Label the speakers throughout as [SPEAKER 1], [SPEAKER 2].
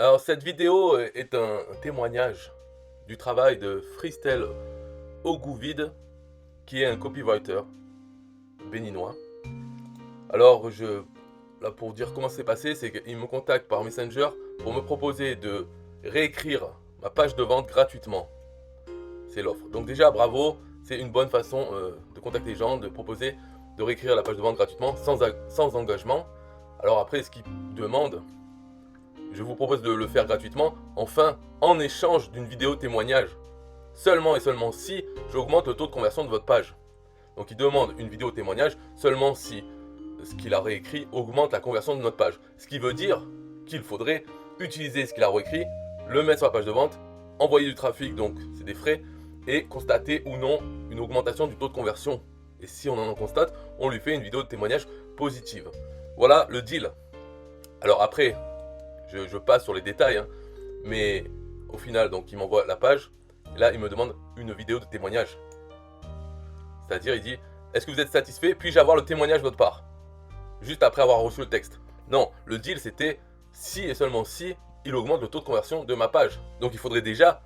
[SPEAKER 1] Alors cette vidéo est un témoignage du travail de Freestyle Oguvide, qui est un copywriter béninois. Alors là pour dire comment c'est passé, c'est qu'il me contacte par Messenger pour me proposer de réécrire ma page de vente gratuitement. C'est l'offre. Donc déjà bravo, c'est une bonne façon de contacter les gens, de proposer de réécrire la page de vente gratuitement sans engagement. Alors après ce qu'il demande, je vous propose de le faire gratuitement, enfin en échange d'une vidéo témoignage. Seulement et seulement si j'augmente le taux de conversion de votre page. Donc il demande une vidéo témoignage seulement si ce qu'il a réécrit augmente la conversion de notre page. Ce qui veut dire qu'il faudrait utiliser ce qu'il a réécrit, le mettre sur la page de vente, envoyer du trafic, donc c'est des frais, et constater ou non une augmentation du taux de conversion. Et si on en constate, on lui fait une vidéo de témoignage positive. Voilà le deal. Alors après, je passe sur les détails, mais au final, donc il m'envoie la page, et là il me demande une vidéo de témoignage. C'est-à-dire, il dit, est-ce que vous êtes satisfait? Puis-je avoir le témoignage de votre part? Juste après avoir reçu le texte. Non, le deal c'était si et seulement si il augmente le taux de conversion de ma page. Donc il faudrait déjà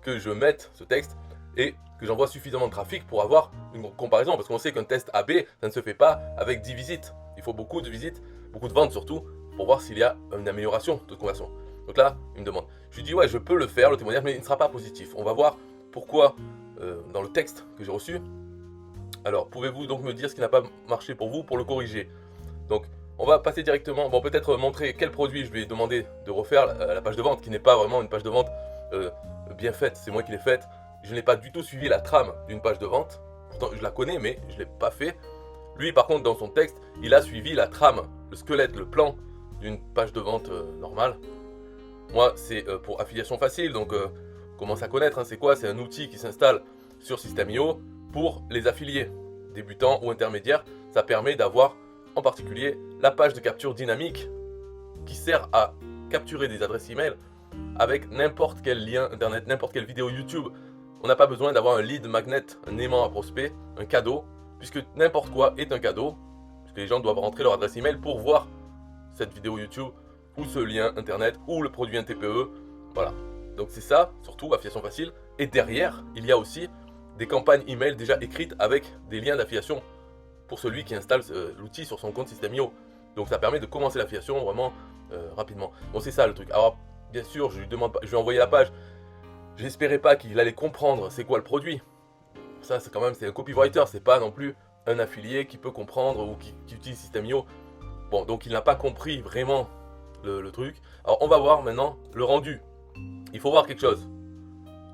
[SPEAKER 1] que je mette ce texte et que j'envoie suffisamment de trafic pour avoir une comparaison. Parce qu'on sait qu'un test AB, ça ne se fait pas avec 10 visites. Il faut beaucoup de visites, beaucoup de ventes surtout, pour voir s'il y a une amélioration de taux de conversion. Donc là, il me demande. Je lui dis, ouais, je peux le faire, le témoignage, mais il ne sera pas positif. On va voir pourquoi dans le texte que j'ai reçu. Alors, pouvez-vous donc me dire ce qui n'a pas marché pour vous pour le corriger? Donc, on va passer directement, bon, peut-être montrer quel produit je lui ai demandé de refaire la page de vente, qui n'est pas vraiment une page de vente bien faite, c'est moi qui l'ai faite. Je n'ai pas du tout suivi la trame d'une page de vente, pourtant je la connais, mais je ne l'ai pas fait. Lui, par contre, dans son texte, il a suivi la trame, le squelette, le plan d'une page de vente normale. Moi, c'est pour affiliation facile, donc commence à connaître, c'est quoi? C'est un outil qui s'installe sur System.io pour les affiliés, débutants ou intermédiaires. Ça permet d'avoir en particulier la page de capture dynamique qui sert à capturer des adresses email avec n'importe quel lien internet, n'importe quelle vidéo YouTube. On n'a pas besoin d'avoir un lead magnet, un aimant à prospect, un cadeau, puisque n'importe quoi est un cadeau, puisque les gens doivent rentrer leur adresse email pour voir cette vidéo YouTube ou ce lien internet ou le produit un TPE. Voilà. Donc c'est ça, surtout affiliation facile. Et derrière, il y a aussi des campagnes email déjà écrites avec des liens d'affiliation pour celui qui installe l'outil sur son compte System.io. Donc ça permet de commencer l'affiliation vraiment rapidement. Donc c'est ça le truc. Alors bien sûr, je lui ai envoyé la page. J'espérais pas qu'il allait comprendre c'est quoi le produit. Ça c'est quand même, c'est un copywriter, c'est pas non plus un affilié qui peut comprendre ou qui utilise System.io. Bon, donc il n'a pas compris vraiment le truc. Alors on va voir maintenant le rendu. Il faut voir quelque chose.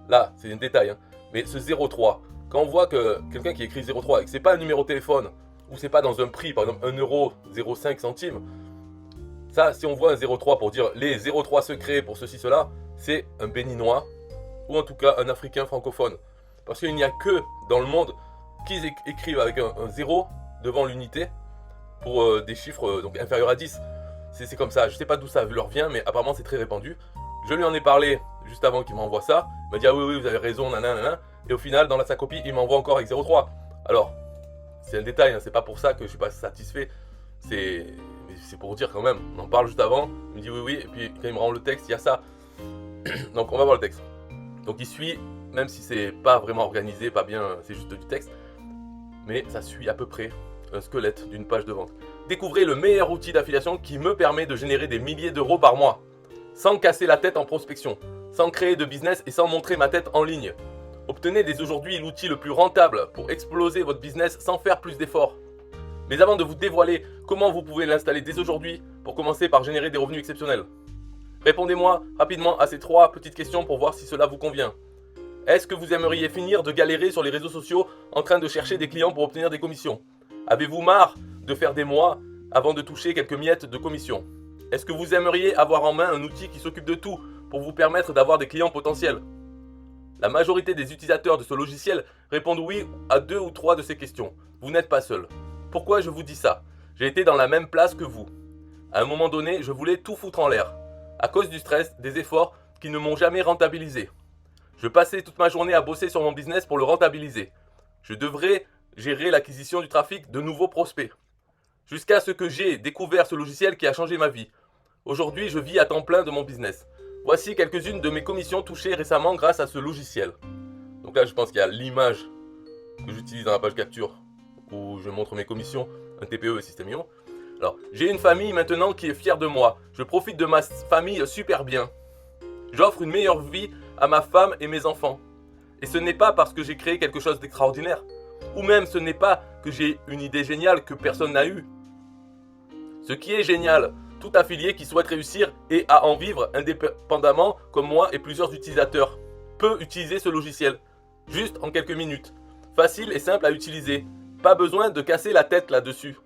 [SPEAKER 1] Là, c'est un détail, mais ce 03, quand on voit que quelqu'un qui écrit 03 et que c'est pas un numéro de téléphone, ou c'est pas dans un prix, par exemple 1,05 €, ça, si on voit un 03 pour dire les 03 secrets pour ceci, cela, c'est un béninois, ou en tout cas un africain francophone. Parce qu'il n'y a que dans le monde qui écrivent avec un 0 devant l'unité pour des chiffres donc inférieurs à 10. C'est comme ça, je sais pas d'où ça leur vient, mais apparemment c'est très répandu. Je lui en ai parlé juste avant qu'il m'envoie ça. Il m'a dit ah oui, vous avez raison, nanana. Et au final, dans sa copie, il m'envoie encore avec 0,3. Alors, c'est un détail, c'est pas pour ça que je suis pas satisfait. C'est pour dire quand même. On en parle juste avant. Il me dit oui, oui. Et puis quand il me rend le texte, il y a ça. Donc on va voir le texte. Donc il suit, même si c'est pas vraiment organisé, pas bien, c'est juste du texte. Mais ça suit à peu près un squelette d'une page de vente. Découvrez le meilleur outil d'affiliation qui me permet de générer des milliers d'euros par mois, sans casser la tête en prospection, sans créer de business et sans montrer ma tête en ligne. Obtenez dès aujourd'hui l'outil le plus rentable pour exploser votre business sans faire plus d'efforts. Mais avant de vous dévoiler comment vous pouvez l'installer dès aujourd'hui pour commencer par générer des revenus exceptionnels, répondez-moi rapidement à ces 3 petites questions pour voir si cela vous convient. Est-ce que vous aimeriez finir de galérer sur les réseaux sociaux en train de chercher des clients pour obtenir des commissions? Avez-vous marre de faire des mois avant de toucher quelques miettes de commission? Est-ce que vous aimeriez avoir en main un outil qui s'occupe de tout pour vous permettre d'avoir des clients potentiels? La majorité des utilisateurs de ce logiciel répondent oui à 2 ou 3 de ces questions. Vous n'êtes pas seul. Pourquoi je vous dis ça? J'ai été dans la même place que vous. À un moment donné, je voulais tout foutre en l'air. À cause du stress, des efforts qui ne m'ont jamais rentabilisé. Je passais toute ma journée à bosser sur mon business pour le rentabiliser. Je devrais gérer l'acquisition du trafic de nouveaux prospects. Jusqu'à ce que j'ai découvert ce logiciel qui a changé ma vie. Aujourd'hui, je vis à temps plein de mon business. Voici quelques-unes de mes commissions touchées récemment grâce à ce logiciel. Donc là, je pense qu'il y a l'image que j'utilise dans la page capture où je montre mes commissions, un TPE et Système Ion. Alors, j'ai une famille maintenant qui est fière de moi. Je profite de ma famille super bien. J'offre une meilleure vie à ma femme et mes enfants. Et ce n'est pas parce que j'ai créé quelque chose d'extraordinaire. Ou même ce n'est pas que j'ai une idée géniale que personne n'a eue. Ce qui est génial, tout affilié qui souhaite réussir et à en vivre indépendamment, comme moi et plusieurs utilisateurs, peut utiliser ce logiciel. Juste en quelques minutes. Facile et simple à utiliser. Pas besoin de casser la tête là-dessus.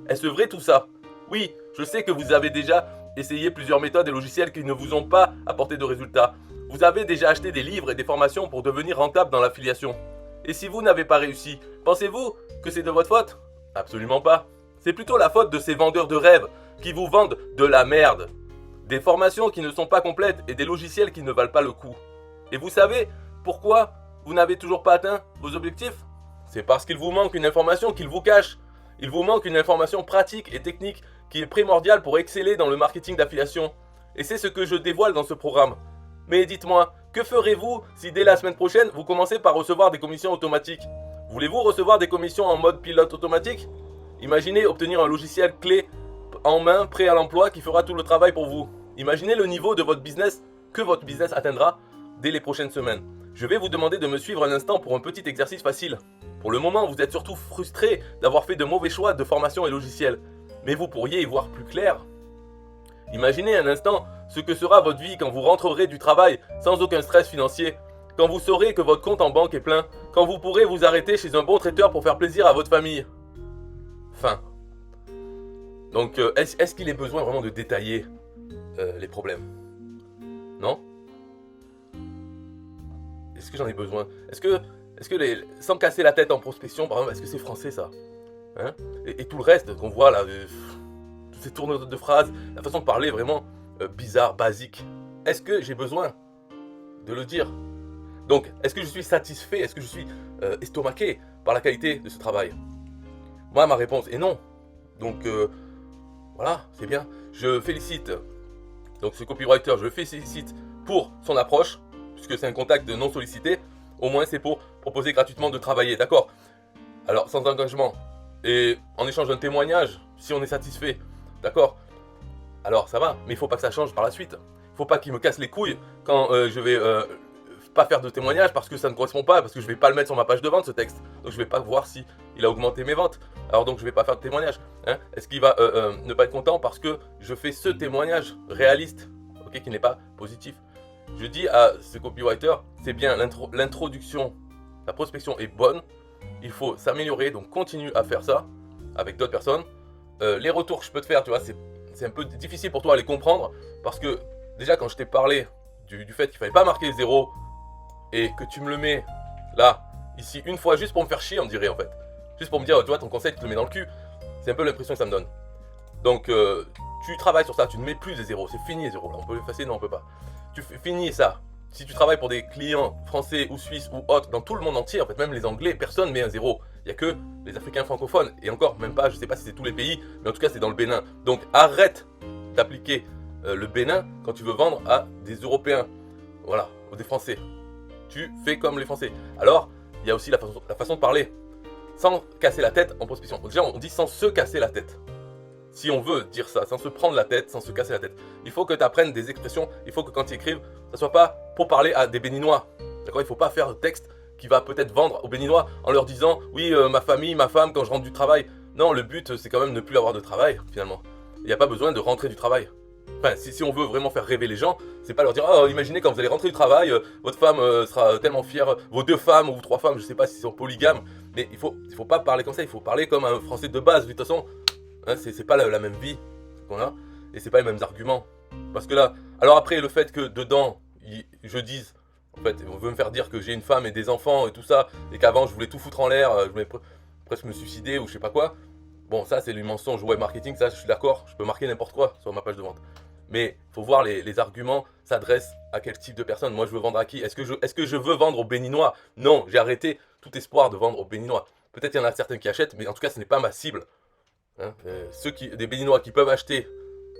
[SPEAKER 1] Est-ce vrai tout ça? Oui, je sais que vous avez déjà essayé plusieurs méthodes et logiciels qui ne vous ont pas apporté de résultats. Vous avez déjà acheté des livres et des formations pour devenir rentable dans l'affiliation. Et si vous n'avez pas réussi, pensez-vous que c'est de votre faute? Absolument pas. C'est plutôt la faute de ces vendeurs de rêves qui vous vendent de la merde. Des formations qui ne sont pas complètes et des logiciels qui ne valent pas le coup. Et vous savez pourquoi vous n'avez toujours pas atteint vos objectifs? C'est parce qu'il vous manque une information qu'ils vous cachent. Il vous manque une information pratique et technique qui est primordiale pour exceller dans le marketing d'affiliation. Et c'est ce que je dévoile dans ce programme. Mais dites-moi, que ferez-vous si dès la semaine prochaine, vous commencez par recevoir des commissions automatiques? Voulez-vous recevoir des commissions en mode pilote automatique? Imaginez obtenir un logiciel clé en main, prêt à l'emploi, qui fera tout le travail pour vous. Imaginez le niveau de votre business que votre business atteindra dès les prochaines semaines. Je vais vous demander de me suivre un instant pour un petit exercice facile. Pour le moment, vous êtes surtout frustré d'avoir fait de mauvais choix de formation et logiciels. Mais vous pourriez y voir plus clair. Imaginez un instant ce que sera votre vie quand vous rentrerez du travail sans aucun stress financier, quand vous saurez que votre compte en banque est plein, quand vous pourrez vous arrêter chez un bon traiteur pour faire plaisir à votre famille. Fin. Donc, est-ce qu'il est besoin vraiment de détailler les problèmes? Non? Est-ce que j'en ai besoin? Est-ce que sans casser la tête en prospection, par exemple, est-ce que c'est français ça? Hein? Et tout le reste qu'on voit là, toutes ces tournures de phrases, la façon de parler vraiment bizarre, basique. Est-ce que j'ai besoin de le dire? Donc, est-ce que je suis satisfait? Est-ce que je suis estomaqué par la qualité de ce travail? Moi, ma réponse est non. Donc, voilà, c'est bien. Je félicite donc ce copywriter, je le félicite pour son approche, puisque c'est un contact non sollicité. Au moins, c'est pour proposer gratuitement de travailler, d'accord? Alors, sans engagement. Et en échange d'un témoignage, si on est satisfait, d'accord? Alors, ça va, mais il faut pas que ça change par la suite. Il faut pas qu'il me casse les couilles quand je vais pas faire de témoignage parce que ça ne correspond pas, parce que je vais pas le mettre sur ma page de vente, ce texte. Donc, je vais pas voir si il a augmenté mes ventes. Alors, donc, je vais pas faire de témoignage. Hein? Est-ce qu'il va ne pas être content parce que je fais ce témoignage réaliste, ok, qui n'est pas positif? Je dis à ce copywriter, c'est bien, l'introduction, la prospection est bonne, il faut s'améliorer, donc continue à faire ça avec d'autres personnes. Les retours que je peux te faire, tu vois, c'est un peu difficile pour toi à les comprendre, parce que déjà quand je t'ai parlé du fait qu'il fallait pas marquer les zéros, et que tu me le mets là, ici, une fois, juste pour me faire chier, on dirait en fait. Juste pour me dire, tu vois, ton conseil, tu te le mets dans le cul. C'est un peu l'impression que ça me donne. Donc, tu travailles sur ça, tu ne mets plus les zéros, c'est fini les zéros, là, on peut l'effacer, non on peut pas. Tu finis ça. Si tu travailles pour des clients français ou suisses ou autres, dans tout le monde entier, en fait, même les anglais, personne met un zéro. Il n'y a que les africains francophones. Et encore, même pas, je sais pas si c'est tous les pays, mais en tout cas, c'est dans le Bénin. Donc, arrête d'appliquer le Bénin quand tu veux vendre à des Européens. Voilà, ou des Français. Tu fais comme les Français. Alors, il y a aussi la façon de parler. Sans casser la tête en prospection. Déjà, on dit sans se casser la tête. Si on veut dire ça, sans se prendre la tête, sans se casser la tête, il faut que tu apprennes des expressions, il faut que quand tu écrives, ça soit pas pour parler à des Béninois. D'accord? Il faut pas faire un texte qui va peut-être vendre aux Béninois en leur disant oui, ma famille, ma femme, quand je rentre du travail. Non, le but, c'est quand même ne plus avoir de travail, finalement. Il n'y a pas besoin de rentrer du travail. Enfin, si on veut vraiment faire rêver les gens, c'est pas leur dire oh, imaginez quand vous allez rentrer du travail, votre femme sera tellement fière, vos 2 femmes ou 3 femmes, je sais pas s'ils sont polygames, mais il faut pas parler comme ça, il faut parler comme un Français de base. De toute façon, hein, c'est pas la même vie qu'on a, et c'est pas les mêmes arguments. Parce que là, alors après, le fait que dedans, je dise, en fait, on veut me faire dire que j'ai une femme et des enfants et tout ça, et qu'avant je voulais tout foutre en l'air, je voulais presque me suicider ou je sais pas quoi. Bon, ça c'est du mensonge web marketing, ça je suis d'accord, je peux marquer n'importe quoi sur ma page de vente. Mais il faut voir les arguments s'adressent à quel type de personne. Moi je veux vendre à qui? Est-ce que je veux vendre aux Béninois? Non, j'ai arrêté tout espoir de vendre aux Béninois. Peut-être il y en a certains qui achètent, mais en tout cas ce n'est pas ma cible. Hein, des Béninois qui peuvent acheter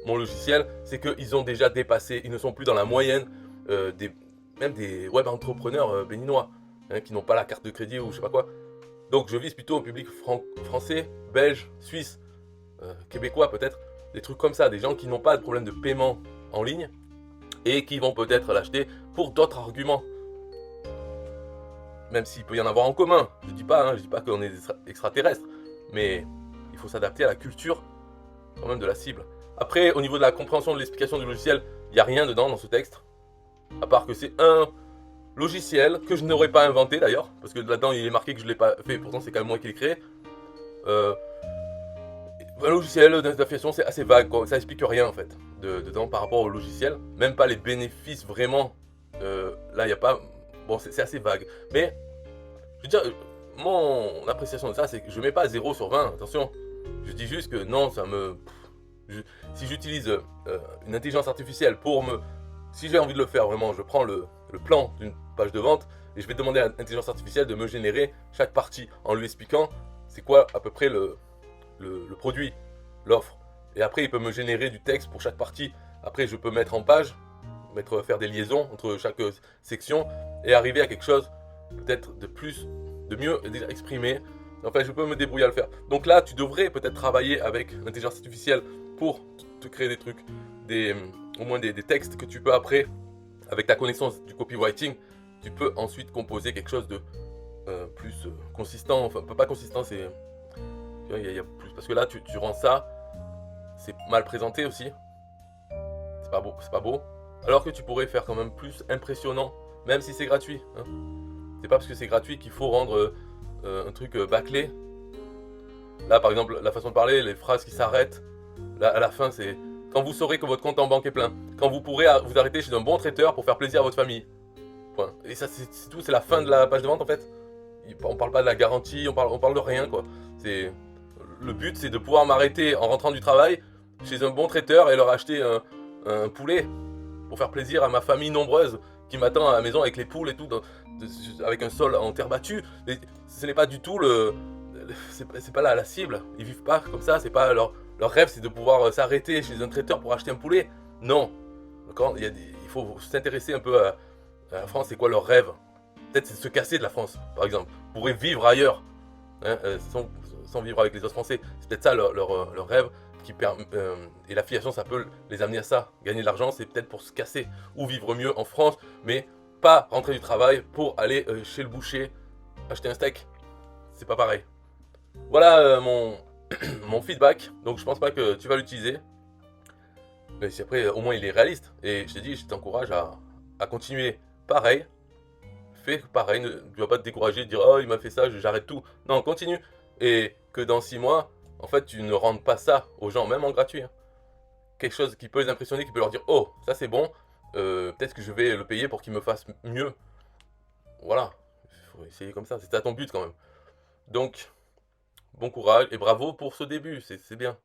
[SPEAKER 1] mon logiciel, c'est qu'ils ont déjà dépassé, ils ne sont plus dans la moyenne même des web entrepreneurs béninois, hein, qui n'ont pas la carte de crédit ou je sais pas quoi. Donc je vise plutôt au public français, belge, suisse, québécois peut-être, des trucs comme ça, des gens qui n'ont pas de problème de paiement en ligne et qui vont peut-être l'acheter pour d'autres arguments. Même s'il peut y en avoir en commun, je dis pas qu'on est des extraterrestres, mais il faut s'adapter à la culture quand même de la cible. Après, au niveau de la compréhension de l'explication du logiciel, il n'y a rien dedans dans ce texte, à part que c'est un logiciel que je n'aurais pas inventé d'ailleurs, parce que là-dedans il est marqué que je ne l'ai pas fait, pourtant c'est quand même moi qui l'ai créé. Un logiciel d'affiliation, c'est assez vague, quoi. Ça explique rien en fait dedans par rapport au logiciel, même pas les bénéfices vraiment. Là il n'y a pas, bon c'est assez vague, mais je veux dire, mon appréciation de ça c'est que je mets pas 0 sur 20, attention, je dis juste que non, ça me... si j'utilise une intelligence artificielle pour me... Si j'ai envie de le faire vraiment, je prends le plan d'une page de vente et je vais demander à l'intelligence artificielle de me générer chaque partie en lui expliquant c'est quoi à peu près le produit, l'offre. Et après il peut me générer du texte pour chaque partie. Après je peux mettre en page, faire des liaisons entre chaque section et arriver à quelque chose peut-être de plus, de mieux déjà exprimé. Enfin, je peux me débrouiller à le faire. Donc là, tu devrais peut-être travailler avec l'intelligence artificielle pour te créer des trucs, au moins des textes que tu peux après, avec ta connaissance du copywriting, tu peux ensuite composer quelque chose de plus consistant. Enfin, pas consistant, c'est... Il y a plus. Parce que là, tu rends ça, c'est mal présenté aussi. C'est pas beau, c'est pas beau. Alors que tu pourrais faire quand même plus impressionnant, même si c'est gratuit. Hein. C'est pas parce que c'est gratuit qu'il faut rendre un truc bâclé. Là, par exemple, la façon de parler, les phrases qui s'arrêtent, là, à la fin, c'est quand vous saurez que votre compte en banque est plein, quand vous pourrez vous arrêter chez un bon traiteur pour faire plaisir à votre famille. Point. Et ça, c'est tout, c'est la fin de la page de vente en fait. On parle pas de la garantie, on parle de rien quoi. Le but, c'est de pouvoir m'arrêter en rentrant du travail chez un bon traiteur et leur acheter un poulet pour faire plaisir à ma famille nombreuse qui m'attend à la maison avec les poules et tout, avec un sol en terre battue. Et ce n'est pas du tout c'est pas la cible. Ils vivent pas comme ça. C'est pas leur rêve, c'est de pouvoir s'arrêter chez un traiteur pour acheter un poulet. Non. Il faut s'intéresser un peu à la France. C'est quoi leur rêve? Peut-être c'est de se casser de la France, par exemple. Ils pourraient vivre ailleurs, hein, sans vivre avec les autres Français. C'est peut-être ça leur rêve. Et l'affiliation, ça peut les amener à ça. Gagner de l'argent, c'est peut-être pour se casser ou vivre mieux en France, mais pas rentrer du travail pour aller chez le boucher acheter un steak. C'est pas pareil. Voilà mon feedback. Donc je pense pas que tu vas l'utiliser. Mais si après, au moins il est réaliste. Et je t'ai dit, je t'encourage à continuer pareil. Fais pareil, ne dois pas te décourager, dire oh il m'a fait ça, j'arrête tout. Non, continue. Et que dans 6 mois, en fait, tu ne rendes pas ça aux gens, même en gratuit. Hein. Quelque chose qui peut les impressionner, qui peut leur dire oh, ça c'est bon, peut-être que je vais le payer pour qu'il me fasse mieux. Voilà, il faut essayer comme ça, c'est à ton but quand même. Donc, bon courage et bravo pour ce début, c'est bien.